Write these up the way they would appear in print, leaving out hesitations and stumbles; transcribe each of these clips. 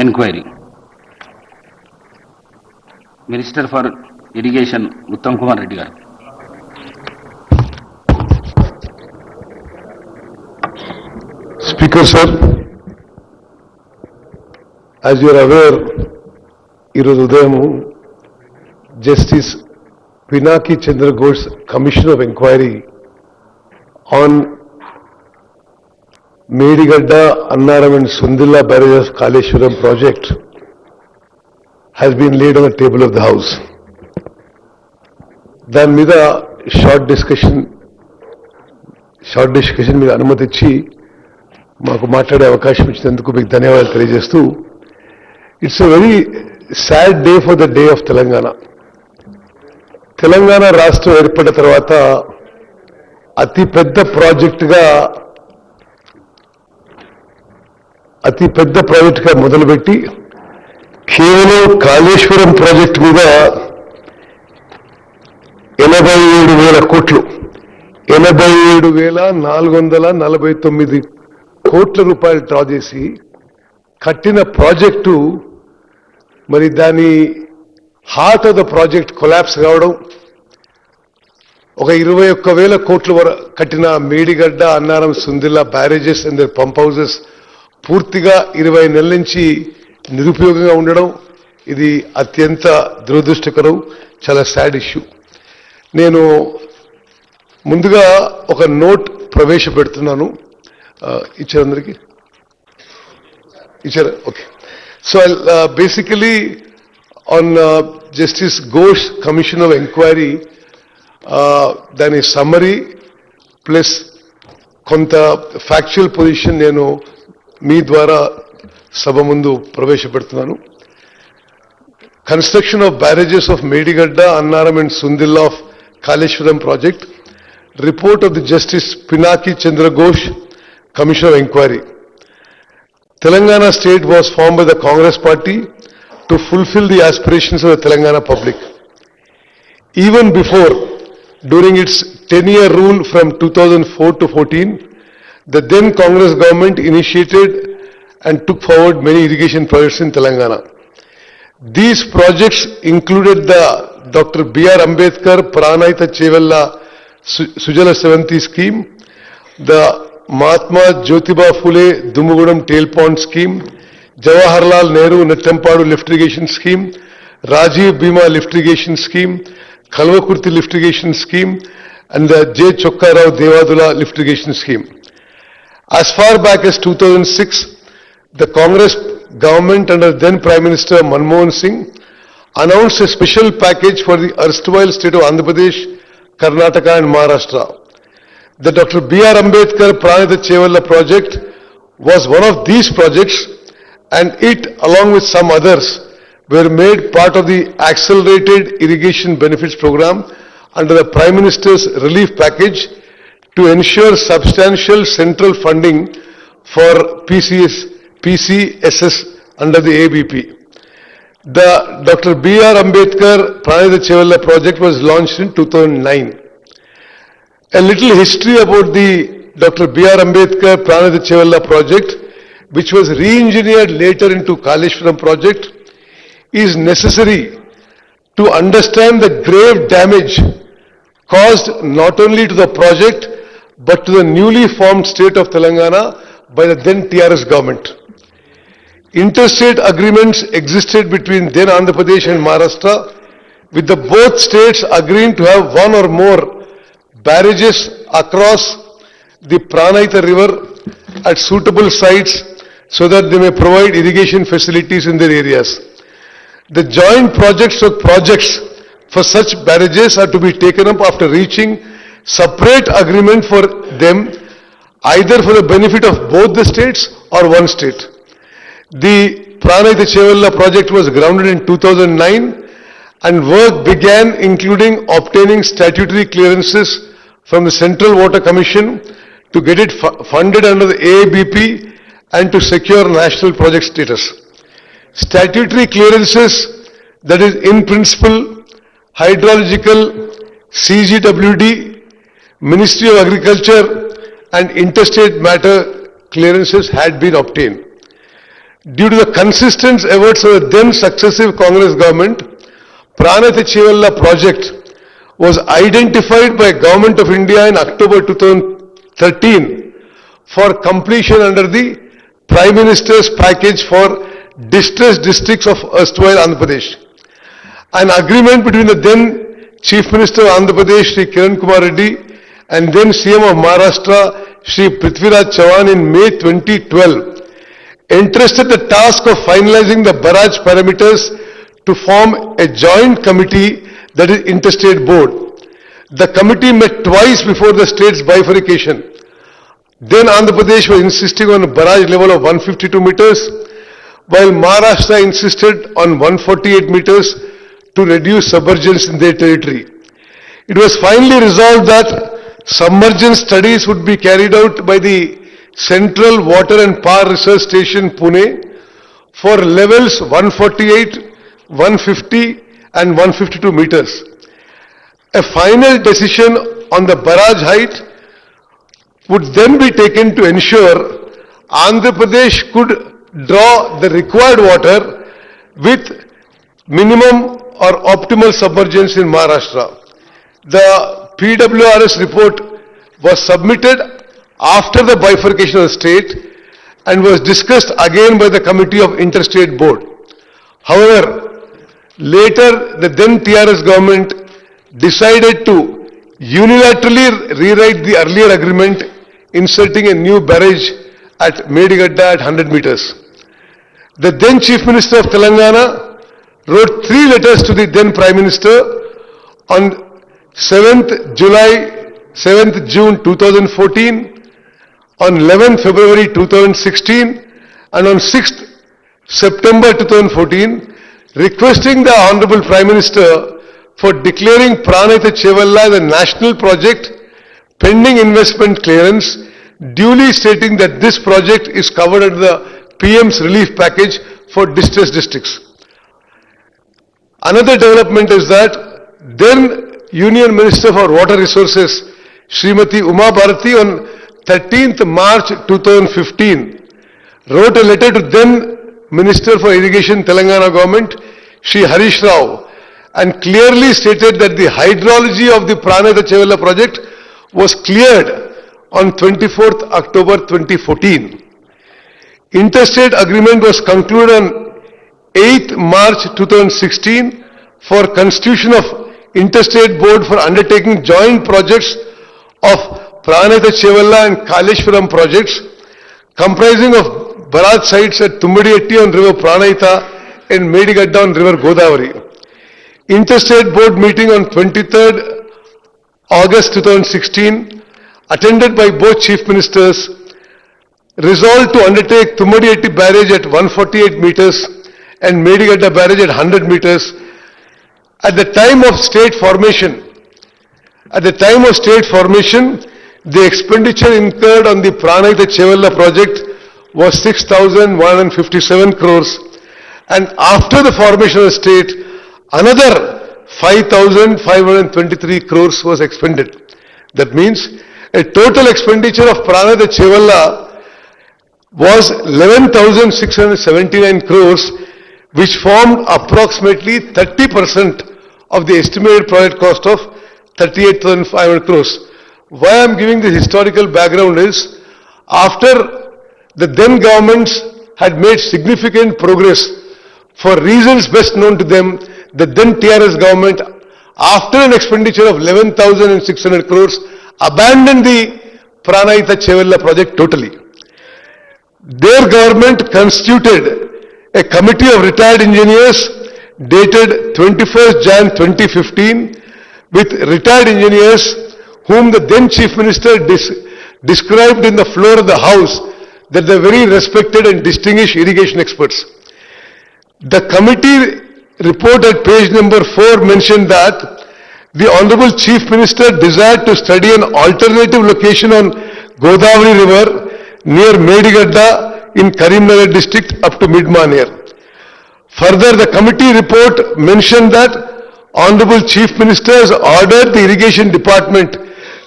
Enquiry. Minister for Irrigation, Uttam Kumar Reddy garu. Speaker sir, as you are aware, ఈరోజు ఉదయం Justice Pinaki Chandra Ghosh Commission of Inquiry on Medigadda, Annaram and Sundilla barrages of Kaleshwaram project has been laid on the table of the House. దాని మీద short discussion మీద అనుమతి ఇచ్చి మాకు మాట్లాడే అవకాశం ఇచ్చినందుకు మీకు ధన్యవాదాలు తెలియజేస్తూ, it's a very sad day for the day of Telangana. Telangana రాష్ట్రం ఏర్పడిన తర్వాత అతి పెద్ద ప్రాజెక్టుగా మొదలుపెట్టి కేవలం కాళేశ్వరం ప్రాజెక్టు మీద 87,000 కోట్లు, 87,449 కోట్ల రూపాయలు డ్రా చేసి కట్టిన ప్రాజెక్టు, మరి దాని heart of the project collapse కావడం, ఒక 21,000 కోట్ల వరకు కట్టిన Medigadda, Annaram, Sundilla barrages and pump houses పూర్తిగా 20 నెలల నుంచి నిరుపయోగంగా ఉండడం, ఇది అత్యంత దురదృష్టకరం, చాలా సాడ్ ఇష్యూ. నేను ముందుగా ఒక నోట్ ప్రవేశపెడుతున్నాను. ఇచ్చారు అందరికీ? ఇచ్చారు? Okay. So basically on justice Ghosh commission of enquiry, దాని సమ్మరీ ప్లస్ కొంత ఫ్యాక్చువల్ పొజిషన్ నేను మీ ద్వారా సభ ముందు ప్రవేశపెడుతున్నాను. Construction of barrages of Medigadda, Annaram and Sundilla of Kaleshwaram project, report of the Justice Pinaki Chandra Ghosh Commission of Inquiry. Telangana state was formed by the Congress party to fulfill the aspirations of the Telangana public. Even before, during its 10-year rule from 2004 to 14, the then Congress government initiated and took forward many irrigation projects in Telangana. These projects included the Dr. B.R. Ambedkar Pranahita Chevella Sujala Sevanti scheme, the Mahatma Jyotiba Phule Dumugudam Tail Pond scheme, Jawaharlal Nehru Nettampadu lift irrigation scheme, Rajiv Bhima lift irrigation scheme, Kalvakurti lift irrigation scheme, and the J. Chokkarao Devadula lift irrigation scheme. As far back as 2006, the Congress government under then Prime Minister Manmohan Singh announced a special package for the erstwhile state of Andhra Pradesh, Karnataka and Maharashtra. The Dr. B.R. Ambedkar Pranahita Chevella project was one of these projects, and it, along with some others, were made part of the accelerated irrigation benefits program under the Prime Minister's relief package to ensure substantial central funding for PCSS under the ABP. The Dr. B.R. Ambedkar Pranahita Chevella project was launched in 2009. A little history about the Dr. B.R. Ambedkar Pranahita Chevella project, which was re-engineered later into Kaleshwaram project, is necessary to understand the grave damage caused not only to the project but to the newly formed state of Telangana by the then TRS government. Interstate agreements existed between then Andhra Pradesh and Maharashtra, with the both states agreeing to have one or more barrages across the Pranahita river at suitable sites so that they may provide irrigation facilities in their areas. The joint projects for such barrages are to be taken up after reaching separate agreement for them, either for the benefit of both the states or one state. The Pranahita Chevella project was grounded in 2009 and work began including obtaining statutory clearances from the Central Water Commission to get it funded under the AABP and to secure national project status. Statutory clearances, that is in principle, hydrological, CGWD, Ministry of Agriculture and interstate matter clearances had been obtained. Due to the consistent efforts of the then successive Congress government, Pranayata Chevalla project was identified by Government of India in October 2013 for completion under the Prime Minister's package for distressed districts of erstwhile Andhra Pradesh. An agreement between the then Chief Minister of Andhra Pradesh, Shri Kiran Kumar Reddy, and then CM of Maharashtra, Shri Prithviraj Chavan in May 2012, entrusted the task of finalizing the barrage parameters to form a joint committee, that is interstate board. The committee met twice before the state's bifurcation. Then Andhra Pradesh was insisting on a barrage level of 152 meters, while Maharashtra insisted on 148 meters to reduce submergence in their territory. It was finally resolved that submergence studies would be carried out by the Central Water and Power Research Station, Pune, for levels 148, 150 and 152 meters. A final decision on the barrage height would then be taken to ensure Andhra Pradesh could draw the required water with minimum or optimal submergence in Maharashtra. The PWRS report was submitted after the bifurcation of the state and was discussed again by the Committee of Interstate Board. However, later the then TRS government decided to unilaterally rewrite the earlier agreement, inserting a new barrage at Medigadda at 100 meters. The then Chief Minister of Telangana wrote 3 letters to the then Prime Minister on 7th June 2014, on 11th February 2016 and on 6th September 2014, requesting the Honorable Prime Minister for declaring Pranayata Chevalla as a national project pending investment clearance, duly stating that this project is covered under the PM's relief package for distressed districts. Another development is that then Union Minister for Water Resources, Srimati Uma Bharati, on 13th March 2015, wrote a letter to then Minister for Irrigation Telangana government, Shri Harish Rao, and clearly stated that the hydrology of the Pranayata Chevalla project was cleared on 24th October 2014. Interstate agreement was concluded on 8th March 2016 for constitution of Interstate Board for undertaking joint projects of Pranayata Chevalla and Kaleshwaram projects, comprising of barrage sites at Tumbadiyetti on river Pranayata and Medigadda on river Godavari. Interstate Board meeting on 23rd August 2016, attended by both Chief Ministers, resolved to undertake Tumbadiyetti barrage at 148 meters and Medigadda barrage at 100 meters. At the time of state formation, the expenditure incurred on the Pranayata Chevalla project was 6,157 crores, and after the formation of the state, another 5,523 crores was expended. That means a total expenditure of Pranayata Chevalla was 11,679 crores, which formed approximately 30% of the estimated project cost of 38,500 crores. Why I am giving this historical background is, after the then governments had made significant progress for reasons best known to them, the then TRS government, after an expenditure of 11,600 crores, abandoned the Pranayata Chevalla project totally. Their government constituted a committee of retired engineers dated 21st Jan 2015 with retired engineers whom the then Chief Minister described in the floor of the House that they are very respected and distinguished irrigation experts. The committee report at page number 4 mentioned that the Honorable Chief Minister desired to study an alternative location on Godavari River near Medigadda in Karimnagar district up to mid-Maner. Further, the committee report mentioned that Honorable Chief Minister has ordered the Irrigation Department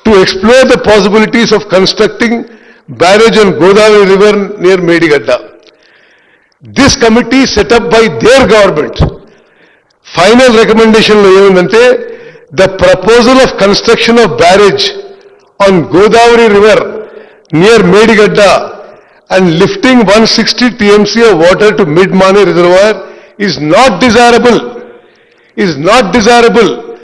to explore the possibilities of constructing barrage on Godavari River near Medigadda. This committee set up by their government. Final recommendation lo ఏముందంటే the proposal of construction of barrage on Godavari river near Medigadda and lifting 160 TMC of water to mid-Mane reservoir is not desirable.